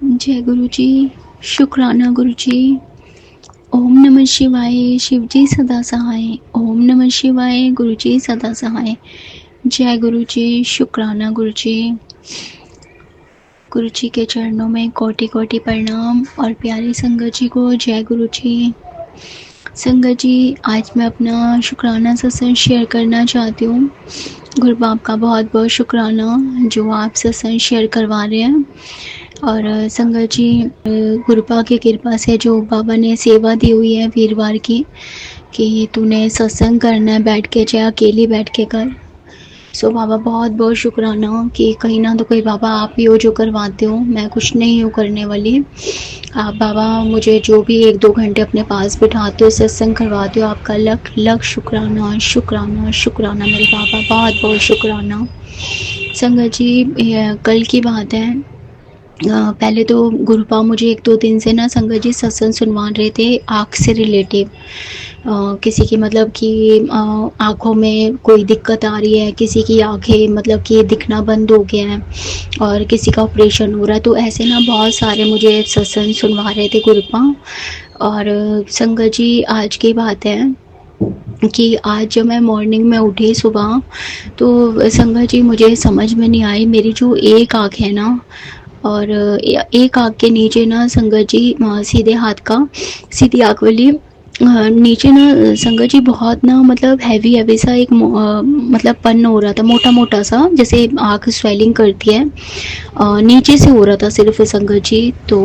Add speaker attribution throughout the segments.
Speaker 1: जय गुरु जी। शुक्राना गुरु जी। ओम नमः शिवाय। शिव जी सदा सहाय। ओम नमः शिवाय। गुरु जी सदा सहाय। जय गुरु जी। शुक्राना गुरु जी। गुरु जी के चरणों में कोटि कोटि प्रणाम और प्यारी संगत जी को जय गुरु जी। संगत जी, आज मैं अपना शुक्राना सत्संग शेयर करना चाहती हूँ। गुरु बाप का बहुत बहुत शुक्राना जो आप सत्संग शेयर करवा रहे हैं। और संगत जी, गुरुपा की कृपा से जो बाबा ने सेवा दी हुई है वीरवार की कि तूने सत्संग करना है बैठ के, चाहे अकेली बैठ के कर। सो बाबा बहुत बहुत शुक्राना कि कहीं ना तो कहीं बाबा आप ही हो जो करवाते हो, मैं कुछ नहीं हूँ करने वाली। आप बाबा मुझे जो भी 1-2 घंटे अपने पास बिठाते हो, सत्संग करवाते हो, आपका लख लख शुक्राना शुक्राना शुक्राना मेरे बाबा, बहुत बहुत शुक्राना। संगत जी, कल की बात है। पहले तो गुरुपा मुझे 1-2 दिन से ना संगत जी सत्संग सुनवा रहे थे आँख से रिलेटिव। किसी की मतलब कि आँखों में कोई दिक्कत आ रही है, किसी की आँखें मतलब कि दिखना बंद हो गया है और किसी का ऑपरेशन हो रहा है। तो ऐसे ना बहुत सारे मुझे सत्संग सुनवा रहे थे गुरुपा। और संगत जी, आज की बात है कि आज जब मैं मॉर्निंग में उठी सुबह, तो संगत जी मुझे समझ में नहीं आई, मेरी जो एक आँख है ना, और एक आँख के नीचे ना संगत जी सीधे हाथ का, सीधी आँख वाली नीचे ना संगत जी बहुत ना मतलब हैवी हैवी सा एक मतलब पन हो रहा था, मोटा मोटा सा, जैसे आँख स्वेलिंग करती है। नीचे से हो रहा था सिर्फ संगत जी। तो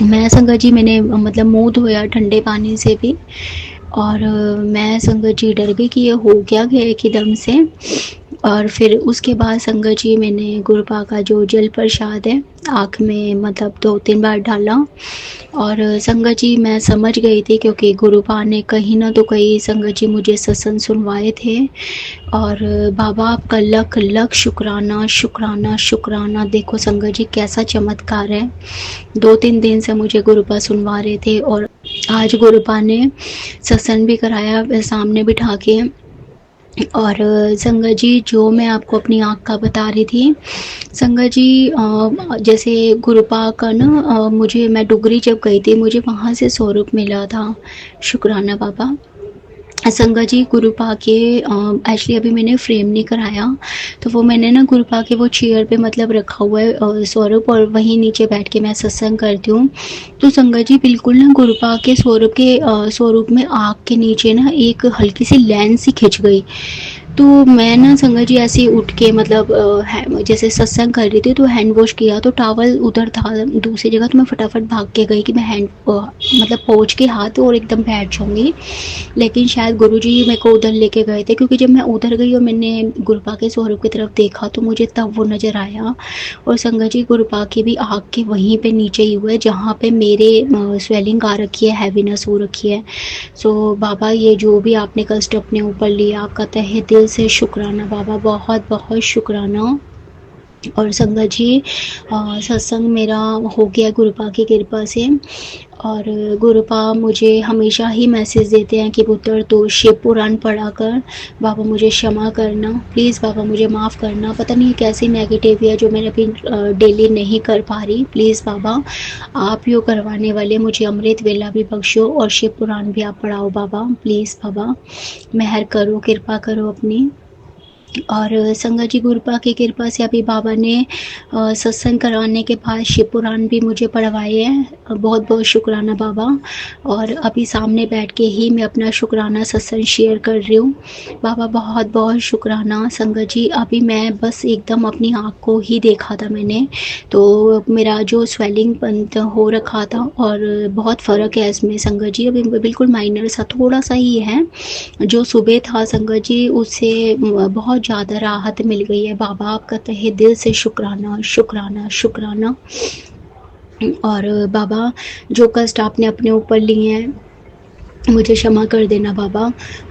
Speaker 1: मैं संगत जी, मैंने मतलब मुंह धोया ठंडे पानी से भी। और मैं संगत जी डर गई कि ये हो क्या गया एकदम से। और फिर उसके बाद संगत जी मैंने गुरुपा का जो जल प्रसाद है आँख में मतलब 2-3 बार डाला। और संगत जी मैं समझ गई थी क्योंकि गुरुपा ने कहीं ना तो कहीं संगत जी मुझे सत्संग सुनवाए थे। और बाबा आपका लख लख शुक्राना शुक्राना शुक्राना। देखो संगत जी कैसा चमत्कार है। 2-3 दिन से मुझे गुरुपा सुनवा रहे थे और आज गुरुपा ने सत्संग भी कराया सामने बिठा के। और संगत जी, जो मैं आपको अपनी आँख का बता रही थी संगत जी, जैसे गुरुपा का ना, मुझे, मैं डुगरी जब गई थी मुझे वहाँ से स्वरूप मिला था। शुक्राना बाबा। संगत जी, गुरुपा के एक्चुअली अभी मैंने फ्रेम नहीं कराया, तो वो मैंने ना गुरुपा के वो चेयर पे मतलब रखा हुआ है स्वरूप, और वहीं नीचे बैठ के मैं सत्संग करती हूँ। तो संगत जी बिल्कुल ना गुरुपा के स्वरूप के स्वरूप में आँख के नीचे ना एक हल्की सी लाइन सी खिंच गई। तो मैं ना संगत जी ऐसे ही उठ के मतलब जैसे सत्संग कर रही थी तो हैंड वॉश किया, तो टॉवल उधर था दूसरी जगह, तो मैं फटाफट भाग के गई कि मैं हैंड मतलब पोंछ के हाथ और एकदम बैठ जाऊंगी। लेकिन शायद गुरुजी मेरे को उधर लेके गए थे, क्योंकि जब मैं उधर गई और मैंने गुरुपा के स्वरूप की तरफ देखा तो मुझे तब वो नज़र आया। और संगत जी, गुरुपा की भी आँख के वहीं पे नीचे ही हुआ है जहाँ पे मेरे स्वेलिंग आ रखी है, हैवीनेस हो रखी है। सो बाबा, ये जो भी आपने कष्ट अपने ऊपर लिया, आपका तहे दिल से शुक्राना बाबा, बहुत बहुत शुक्राना। और संगत जी, सत्संग मेरा हो गया गुरुपा की कृपा से। और गुरुपा मुझे हमेशा ही मैसेज देते हैं कि पुत्र तो शिव पुराण पढ़ा कर, बाबा मुझे क्षमा करना, प्लीज़ बाबा मुझे माफ़ करना। पता नहीं कैसी नेगेटिव है जो मैंने अभी डेली नहीं कर पा रही। प्लीज़ बाबा, आप यो करवाने वाले, मुझे अमृत वेला भी बख्शो और शिव पुराण भी आप पढ़ाओ बाबा। प्लीज़ बाबा मेहर करो, कृपा करो अपनी। और संगत जी, गुरुपा की कृपा से अभी बाबा ने सत्संग करवाने के बाद शिव पुराण भी मुझे पढ़वाए हैं। बहुत बहुत शुक्राना बाबा। और अभी सामने बैठ के ही मैं अपना शुक्राना सत्संग शेयर कर रही हूँ। बाबा बहुत बहुत शुक्राना। संगत जी, अभी मैं बस एकदम अपनी आँख को ही देखा था मैंने, तो मेरा जो स्वेलिंग बंद हो रखा था और बहुत फ़र्क है इसमें संगत जी, अभी बिल्कुल माइनर सा थोड़ा सा ही है। जो सुबह था संगत जी, उससे बहुत ज़्यादा राहत मिल गई है। बाबा आपका तहे दिल से शुक्राना शुक्राना शुक्राना। और बाबा, जो कष्ट आपने अपने ऊपर लिए हैं मुझे क्षमा कर देना बाबा।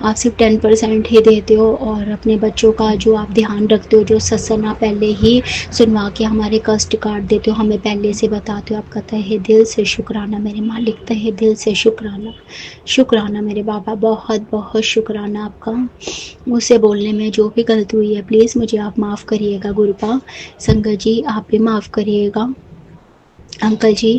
Speaker 1: आप सिर्फ 10% ही देते हो और अपने बच्चों का जो आप ध्यान रखते हो, जो सत्संग आप पहले ही सुनवा के हमारे कष्ट काट देते हो, हमें पहले से बताते हो, आपका तहे दिल से शुक्राना मेरे मालिक, तहे दिल से शुक्राना शुक्राना मेरे बाबा, बहुत बहुत शुक्राना आपका। मुझसे बोलने में जो भी गलती हुई है प्लीज़ मुझे आप माफ़ करिएगा गुरुपा। संगत जी आप भी माफ़ करिएगा। अंकल जी,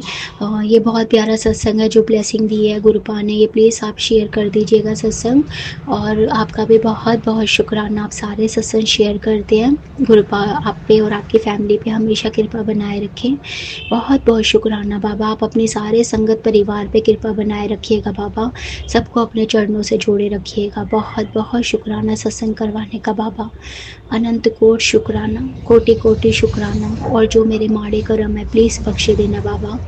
Speaker 1: ये बहुत प्यारा सत्संग है जो ब्लेसिंग दी है गुरुपा ने, ये प्लीज़ आप शेयर कर दीजिएगा सत्संग। और आपका भी बहुत बहुत शुक्राना, आप सारे सत्संग शेयर करते हैं। गुरुपा आप पे और आपकी फैमिली पे हमेशा कृपा बनाए रखें। बहुत बहुत शुक्राना बाबा, आप अपने सारे संगत परिवार पे कृपा बनाए रखिएगा बाबा, सबको अपने चरणों से जोड़े रखिएगा। बहुत बहुत शुक्राना सत्संग करवाने का बाबा, अनंत कोट शुक्राना, कोटि कोटि शुक्राना। और जो मेरे माड़े कर्म है प्लीज़ बख्श देना बाबा,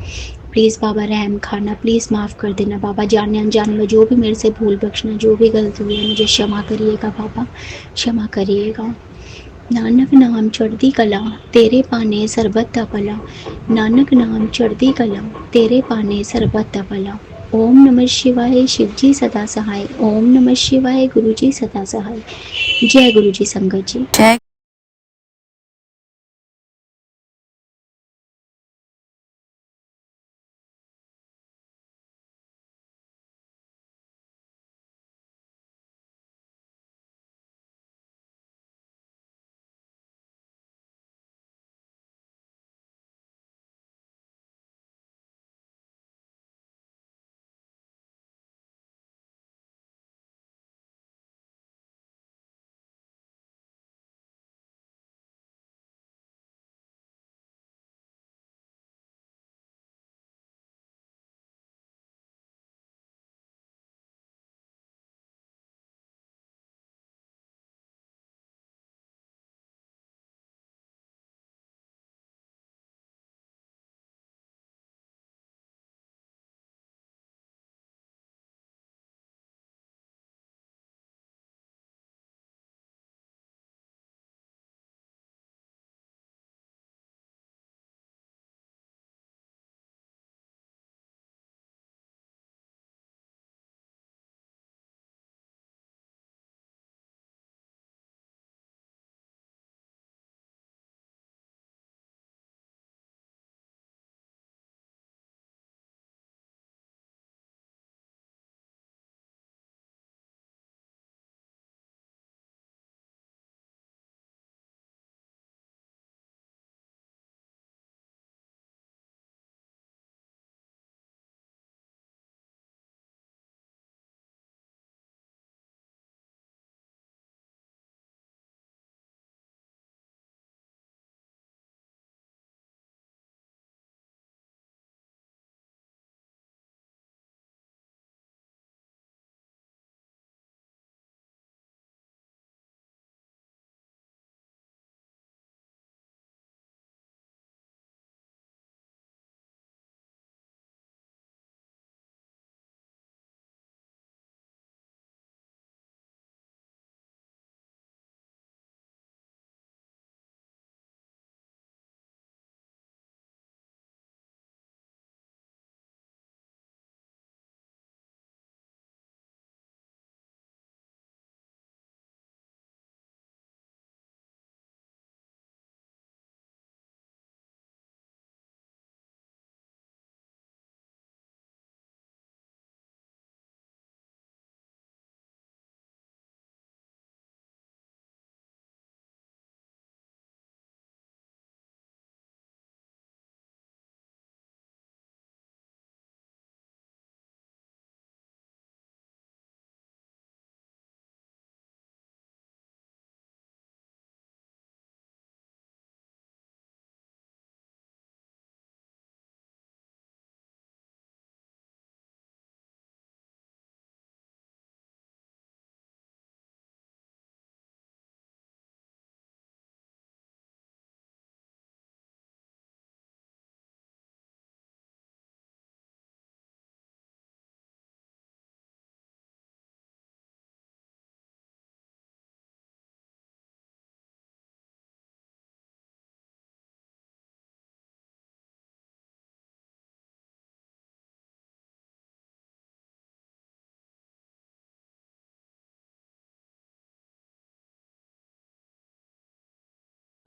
Speaker 1: प्लीज़ बाबा रहम खाना, प्लीज़ माफ़ कर देना बाबा। जाने अनजाने में जो भी मेरे से भूल बख्शना, जो भी गलती हुई है मुझे क्षमा करिएगा बाबा, क्षमा करिएगा। नानक नाम चढ़ती कला, तेरे पाने सरबत दा भला। नानक नाम चढ़ती कला, तेरे पाने सरबत दा भला। ओम नमः शिवाय, शिव जी सदा सहाय। ओम नमः शिवाय, गुरु जी सदा सहाय। जय गुरु जी संगत जी।
Speaker 2: जय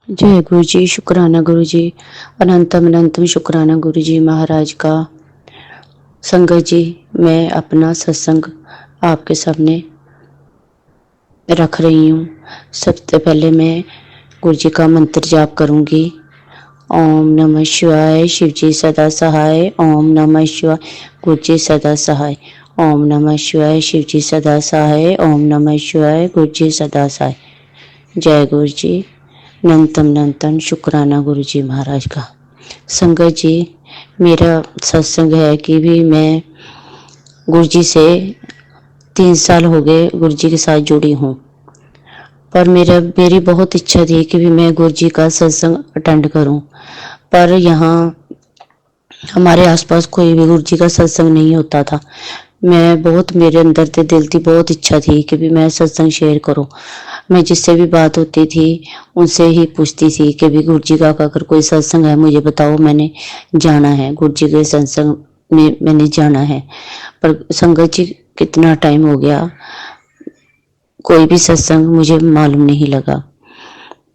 Speaker 3: जय गुरु जी, शुक्राना गुरु जी, अनंतम अनंतम शुक्राना गुरु जी महाराज का। संगत जी, मैं अपना सत्संग आपके सामने रख रही हूँ। सबसे पहले मैं गुरु जी का मंत्र जाप करूँगी ओम नमः शिवाय। शिव जी सदा सहाय। ओम नमः शिवाय। गुरु जी सदा सहाय। ओम नमः शिवाय। शिव जी सदा सहाय। ओम नमः शिवाय। गुरु जी सदा सहाय। जय गुरु जी। नंतन शुक्राना गुरु जी महाराज का। संगत जी, मेरा सत्संग है कि भी मैं गुरु जी से 3 साल हो गए गुरु जी के साथ जुड़ी हूँ, पर मेरी बहुत इच्छा थी कि भी मैं गुरु जी का सत्संग अटेंड करूं, पर यहाँ हमारे आसपास कोई भी गुरु जी का सत्संग नहीं होता था। मेरे अंदर से दिल थी, बहुत इच्छा थी कि भी मैं सत्संग शेयर करूं। मैं जिससे भी बात होती थी उनसे ही पूछती थी कि भी गुरु जी का अगर कोई सत्संग है मुझे बताओ, मैंने जाना है, गुरु जी के सत्संग में मैंने जाना है। पर संगत जी, कितना टाइम हो गया, कोई भी सत्संग मुझे मालूम नहीं लगा।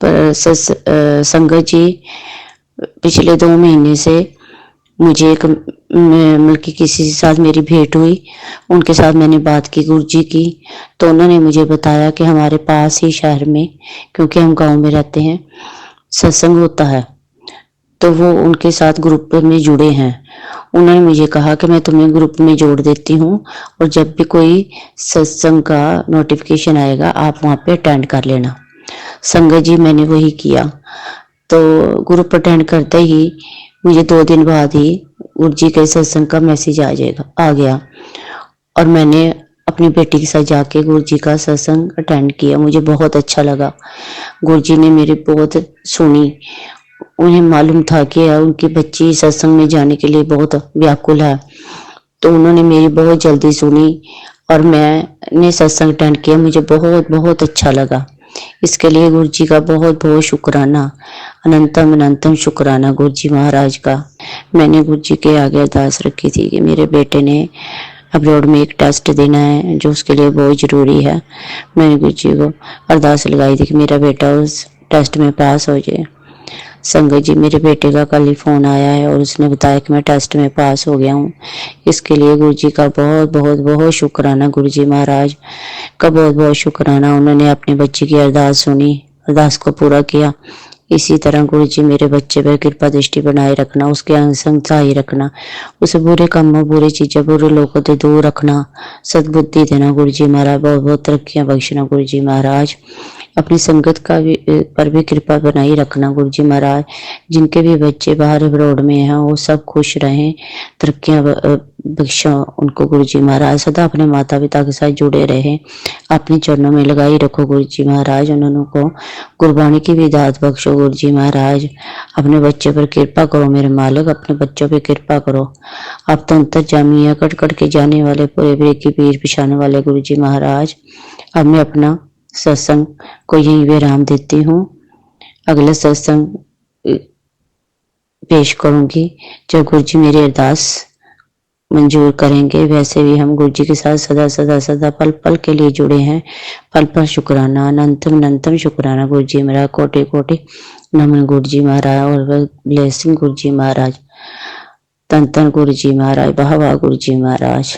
Speaker 3: पर संगत जी, पिछले 2 महीने से मुझे एक मतलब कि किसी के साथ मेरी भेंट हुई, उनके साथ मैंने बात की गुरु जी की, तो उन्होंने मुझे बताया कि हमारे पास ही शहर में, क्योंकि हम गांव में रहते हैं, सत्संग होता है, तो वो उनके साथ ग्रुप में जुड़े हैं। उन्होंने मुझे कहा कि मैं तुम्हें ग्रुप में जोड़ देती हूँ और जब भी कोई सत्संग का नोटिफिकेशन आएगा आप वहाँ पे अटेंड कर लेना। संगत जी, मैंने वही किया। तो ग्रुप अटेंड करते ही मुझे 2 दिन बाद ही गुरु जी के सत्संग का मैसेज आ गया और मैंने अपनी बेटी के साथ जाके गुरु जी का सत्संग अटेंड किया। मुझे बहुत अच्छा लगा। गुरु जी ने मेरी बहुत सुनी। उन्हें मालूम था कि उनकी बच्ची सत्संग में जाने के लिए बहुत व्याकुल है, तो उन्होंने मेरी बहुत जल्दी सुनी और मैंने सत्संग अटेंड किया। मुझे बहुत बहुत अच्छा लगा। इसके लिए गुरु जी का बहुत बहुत शुक्राना, अनंतम शुक्राना गुरु जी महाराज का। मैंने गुरु जी के आगे अरदास रखी थी कि मेरे बेटे ने अब्रॉड में एक टेस्ट देना है जो उसके लिए बहुत जरूरी है। मैंने गुरु जी को अरदास लगाई थी कि मेरा बेटा उस टेस्ट में पास हो जाए। संगत जी, मेरे बेटे का कल ही फोन आया है और उसने बताया कि मैं टेस्ट में पास हो गया हूँ। इसके लिए गुरु जी का बहुत बहुत बहुत शुक्राना, गुरु जी महाराज का बहुत बहुत शुक्राना। उन्होंने अपने बच्चे की अरदास सुनी, अरदास को पूरा किया। इसी तरह गुरु जी मेरे बच्चे पर कृपा दृष्टि बनाए रखना, उसके अंग सहाय रखना, उसे बुरे कामों, बुरी चीजें, बुरे लोगों से दूर रखना, सद्बुद्धि देना गुरु जी महाराज। बहुत बहुत तरक्कियां बख्शना गुरु जी महाराज। अपनी संगत का भी पर भी कृपा बनाई रखना गुरु जी महाराज। जिनके भी बच्चे बाहर अब्रॉड में हैं वो सब खुश रहें, तरक्कियां बख्शा उनको गुरु जी महाराज। सदा अपने माता पिता के साथ जुड़े रहें, अपने चरणों में लगाई रखो गुरु जी महाराज। उन्होंने को गुरबाणी की भी दात बख्शो गुरु जी महाराज। अपने बच्चे पर कृपा करो मेरे मालिक, अपने बच्चों पर कृपा करो। अब तो अंतर्जामी है, कट कट के जाने वाले, पूरे पूरे की पीर पिछाने वाले गुरु जी महाराज। अब मैं अपना सत्संग को यही विराम देती हूँ। अगला सत्संग पेश करूंगी जब गुरु जी मेरी अरदास मंजूर करेंगे। वैसे भी हम गुरु जी के साथ सदा सदा सदा पल पल के लिए जुड़े हैं। पल पल शुक्राना, अनंतम शुक्राना गुरु जी मेरा। कोटि कोटि नमन गुरु जी महाराज और ब्लेसिंग गुरु जी महाराज। तन तन गुरु जी महाराज, वाह वाह गुरु जी महाराज।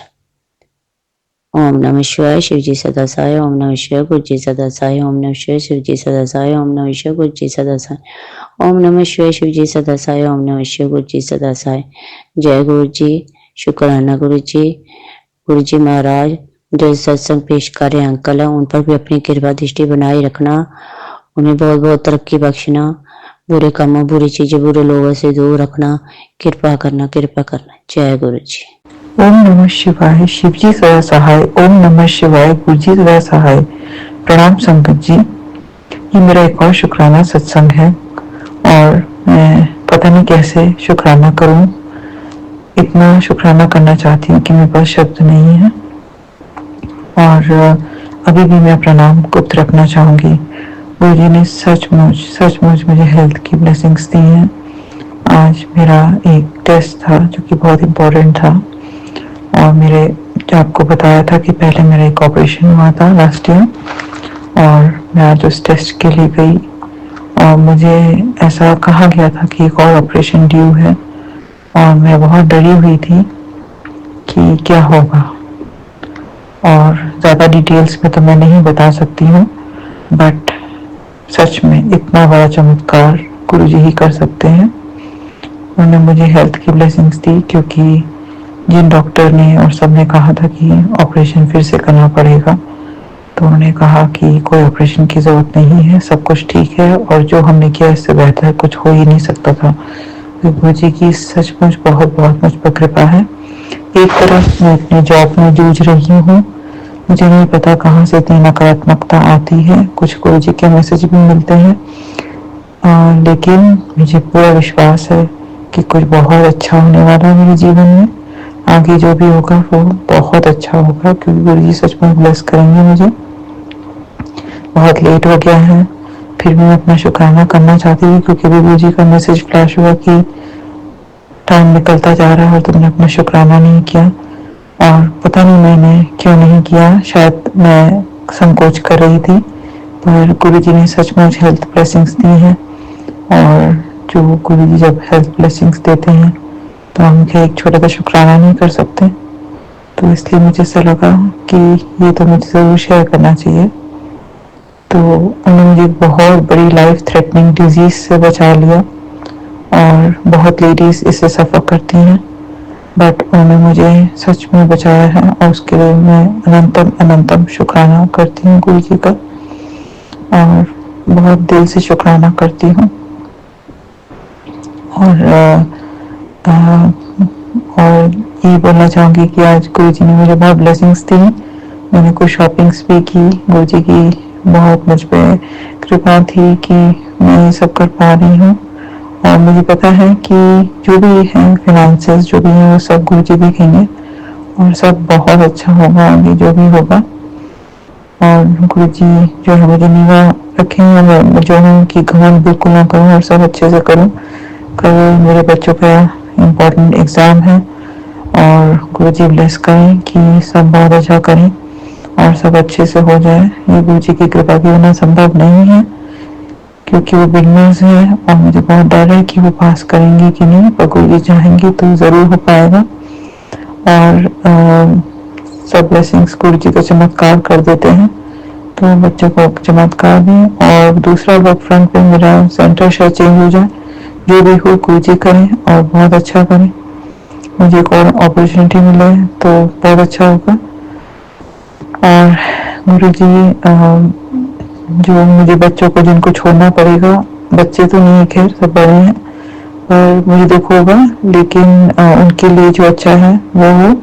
Speaker 3: ओम नमः शिवाय। शिव जी सदा सहाय। ओम नमः शिवाय। गुरु जी सदा सहाय। ओम नमः शिवाय। शिव जी सदा सहाय। ओम नमः शिवाय। गुरु जी सदा सहाय। ओम नमः शिवाय। शिव जी सदा सहाय। ओम नमः शिवाय। गुरु जी सदा सहाय। जय गुरु जी। शुक्राना गुरु जी। गुरु जी महाराज जो सत्संग पेश कर रहे अंकल है, उन पर भी अपनी कृपा दृष्टि बनाए रखना, उन्हें बहुत बहुत तरक्की बख्शना, बुरे कामों, बुरी चीजें, बुरे लोगों से दूर रखना, कृपा करना, कृपा करना। जय गुरु जी।
Speaker 2: ओम नमः शिवाय। शिव जी सदा सहाय। ओम नमः शिवाय। गुरु जी सदा सहाय। प्रणाम संगत जी। ये मेरा एक और शुक्राना सत्संग है और मैं पता नहीं कैसे शुक्राना करूं। इतना शुक्राना करना चाहती हूँ कि मेरे पास शब्द नहीं है। और अभी भी मैं प्रणाम गुप्त रखना चाहूंगी। गुरु जी ने सचमुच मुझे हेल्थ की ब्लेसिंग्स दी हैं। आज मेरा एक टेस्ट था जो कि बहुत इम्पोर्टेंट था और मेरे जो आपको बताया था कि पहले मेरा एक ऑपरेशन हुआ था लास्ट ईयर और मैं आज उस टेस्ट के लिए गई और मुझे ऐसा कहा गया था कि एक और ऑपरेशन ड्यू है और मैं बहुत डरी हुई थी कि क्या होगा। और ज़्यादा डिटेल्स में तो मैं नहीं बता सकती हूँ, बट सच में इतना बड़ा चमत्कार गुरु जी ही कर सकते हैं। उन्होंने मुझे हेल्थ की ब्लेसिंग्स दी, क्योंकि जिन डॉक्टर ने और सब ने कहा था कि ऑपरेशन फिर से करना पड़ेगा, तो उन्होंने कहा कि कोई ऑपरेशन की ज़रूरत नहीं है, सब कुछ ठीक है और जो हमने किया इससे बेहतर कुछ हो ही नहीं सकता था। गुरु जी की सचमुच बहुत बहुत मुझ पर कृपा है। एक तरफ मैं अपने जॉब में जूझ रही हूँ, मुझे नहीं पता कहाँ से इतनी नकारात्मकता आती है, कुछ गुरु जी के मैसेज भी मिलते हैं, लेकिन मुझे पूरा विश्वास है कि कुछ बहुत अच्छा होने वाला है मेरे जीवन में। आगे जो भी होगा वो बहुत अच्छा होगा, क्योंकि गुरु जी सच में ब्लेस करेंगे मुझे। बहुत लेट हो गया है, फिर भी मैं अपना शुक्राना करना चाहती हूँ, क्योंकि गुरु जी का मैसेज फ्लैश हुआ कि टाइम निकलता जा रहा है और तुमने अपना शुक्राना नहीं किया। और पता नहीं मैंने क्यों नहीं किया, शायद मैं संकोच कर रही थी, पर गुरु जी ने सचमुच हेल्थ ब्लेसिंग्स दी हैं। और जो गुरु जी जब हेल्थ ब्लेसिंग्स देते हैं तो हम क्या एक छोटा सा शुक्राना नहीं कर सकते, तो इसलिए मुझे ऐसा लगा कि ये तो मुझे ज़रूर शेयर करना चाहिए। तो उन्होंने मुझे बहुत बड़ी लाइफ थ्रेटनिंग डिजीज़ से बचा लिया, और बहुत लेडीज़ इससे सफ़र करती हैं, बट उन्होंने मुझे सच में बचाया है, और उसके लिए मैं अनंतम अनंतम शुक्राना करती हूँ गुरु जी का, और बहुत दिल से शुक्राना करती हूँ। और ये बोलना चाहूँगी कि आज गुरु जी ने मुझे बहुत ब्लेसिंग्स दी। मैंने कुछ शॉपिंग्स भी की, गुरु जी की बहुत मुझ पर कृपा थी कि मैं ये सब कर पा रही हूँ। और मुझे पता है कि जो भी है फिनेंसेस जो भी है वो सब गुरु जी देखेंगे, और सब बहुत अच्छा होगा आगे जो भी होगा। और गुरु जी जो है मुझे नीवा रखेंगे, मैं जो हूँ कि घमंड बिल्कुल ना करूँ और सब अच्छे से करूँ। कल मेरे बच्चों का इम्पोर्टेंट एग्ज़ाम है, और गुरु जी ब्लेस करें कि सब बहुत अच्छा करें और सब अच्छे से हो जाए। ये गुरु जी की कृपा के बिना संभव नहीं है, क्योंकि वो बिगनर्स हैं, और मुझे बहुत डर है कि वो पास करेंगे कि नहीं, पर गुरु जी चाहेंगे तो ज़रूर हो पाएगा। और सब ब्लेसिंग्स गुरु जी का चमत्कार कर देते हैं, तो बच्चों को चमत्कार दें। और दूसरा वर्क फ्रंट पे मेरा सेंटर शायद चेंज हो जाए, जो भी हो गुरु जी करें और बहुत अच्छा करें, मुझे एक और अपॉर्चुनिटी मिले तो बहुत अच्छा होगा। और गुरु जी जो मुझे बच्चों को जिनको छोड़ना पड़ेगा, बच्चे तो नहीं खैर सब बड़े हैं, पर मुझे दुख होगा, लेकिन उनके लिए जो अच्छा है वो हो,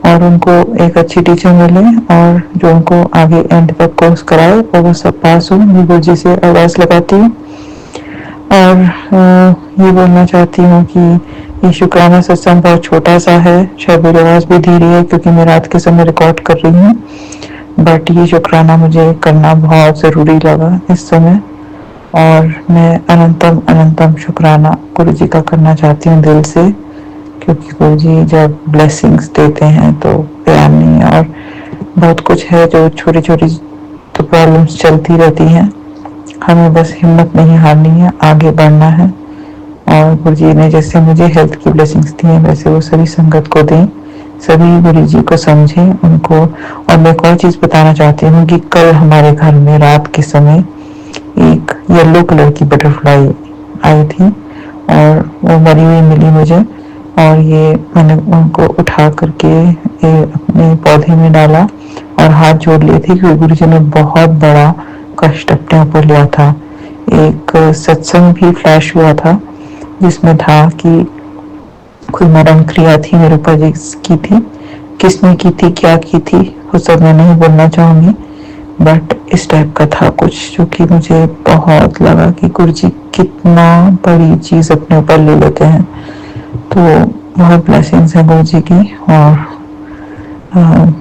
Speaker 2: और उनको एक अच्छी टीचर मिले, और जो उनको आगे एंड तक कोर्स कराए और वो सब पास हो। मैं गुरु जी से अरदास लगाती हूँ, और ये बोलना चाहती हूँ कि ये शुक्राना सत्संग बहुत छोटा सा है, शायद मेरी आवाज़ भी धीरे है क्योंकि मैं रात के समय रिकॉर्ड कर रही हूँ, बट ये शुक्राना मुझे करना बहुत ज़रूरी लगा इस समय, और मैं अनंतम अनंतम शुक्राना गुरु जी का करना चाहती हूँ दिल से, क्योंकि गुरु जी जब ब्लेसिंग्स देते हैं तो प्यार नहीं है, और बहुत कुछ है जो छोटी छोटी तो प्रॉब्लम्स चलती रहती हैं, हमें बस हिम्मत नहीं हारनी है, आगे बढ़ना है। और गुरु जी ने जैसे मुझे हेल्थ की ब्लेसिंग्स दी हैं, वैसे वो सभी संगत को दें, सभी गुरु जी को समझें उनको। और मैं एक और चीज़ बताना चाहती हूँ कि कल हमारे घर में रात के समय एक येलो कलर की बटरफ्लाई आई थी, और वो मरी हुई मिली मुझे, और ये मैंने उनको उठा करके अपने पौधे में डाला और हाथ जोड़ लिए थे, क्योंकि गुरु जी ने बहुत बड़ा कष्ट अपने ऊपर लिया था। एक सत्संग भी फ्लैश हुआ था जिसमें था कि कोई मरण क्रिया थी मेरे ऊपर की थी, किसने की थी क्या की थी वो सब मैं नहीं बोलना चाहूँगी, बट इस टाइप का था कुछ, जो कि मुझे बहुत लगा कि गुरु जी कितना बड़ी चीज़ अपने ऊपर ले लेते हैं। तो बहुत ब्लेसिंग्स हैं गुरु जी की, और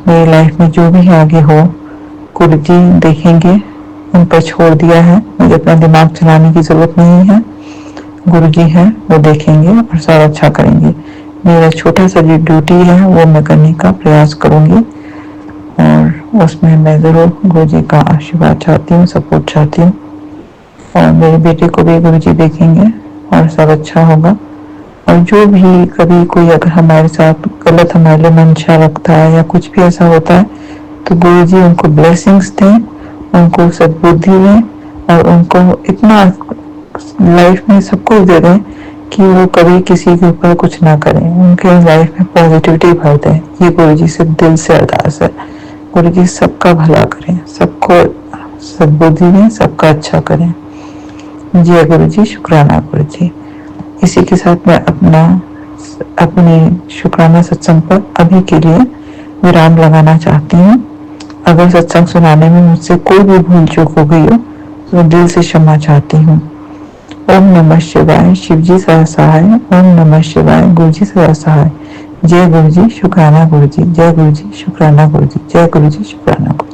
Speaker 2: मेरी लाइफ में जो भी आगे हो गुरु जी देखेंगे, उन पर छोड़ दिया है, मुझे अपना दिमाग चलाने की ज़रूरत नहीं है, गुरु जी हैं वो देखेंगे और सब अच्छा करेंगे। मेरा छोटा सा जो ड्यूटी है वो मैं करने का प्रयास करूँगी, और उसमें मैं ज़रूर गुरु जी का आशीर्वाद चाहती हूँ, सपोर्ट चाहती हूँ। और मेरे बेटे को भी गुरु जी देखेंगे और सब अच्छा होगा। और जो भी कभी कोई अगर हमारे साथ गलत हमारे लिए मंशा रखता है या कुछ भी ऐसा होता है, तो गुरु जी उनको ब्लेसिंग्स दें, उनको सद्बुद्धि दें, और उनको इतना लाइफ में सब कुछ दे दें कि वो कभी किसी के ऊपर कुछ ना करें, उनके लाइफ में पॉजिटिविटी भर दें। ये गुरु जी से दिल से अरदास है। गुरु जी सबका भला करें, सबको सद्बुद्धि दें, सबका अच्छा करें। जय गुरु जी, शुक्राना गुरु जी। इसी के साथ मैं अपनी शुक्राना सत्संग पर अभी के लिए विराम लगाना चाहती हूँ। अगर सत्संग सुनाने में मुझसे कोई भी भूल चूक हो गई हो तो दिल से क्षमा चाहती हूँ। ओम नमः शिवाय, शिव जी सदा सहाय। ओम नमः शिवाय, गुरु जी सदा सहाय। जय गुरु जी, शुक्राना गुरु जी। जय गुरु जी, शुक्राना गुरु जी। जय गुरु जी, शुक्राना गुरु।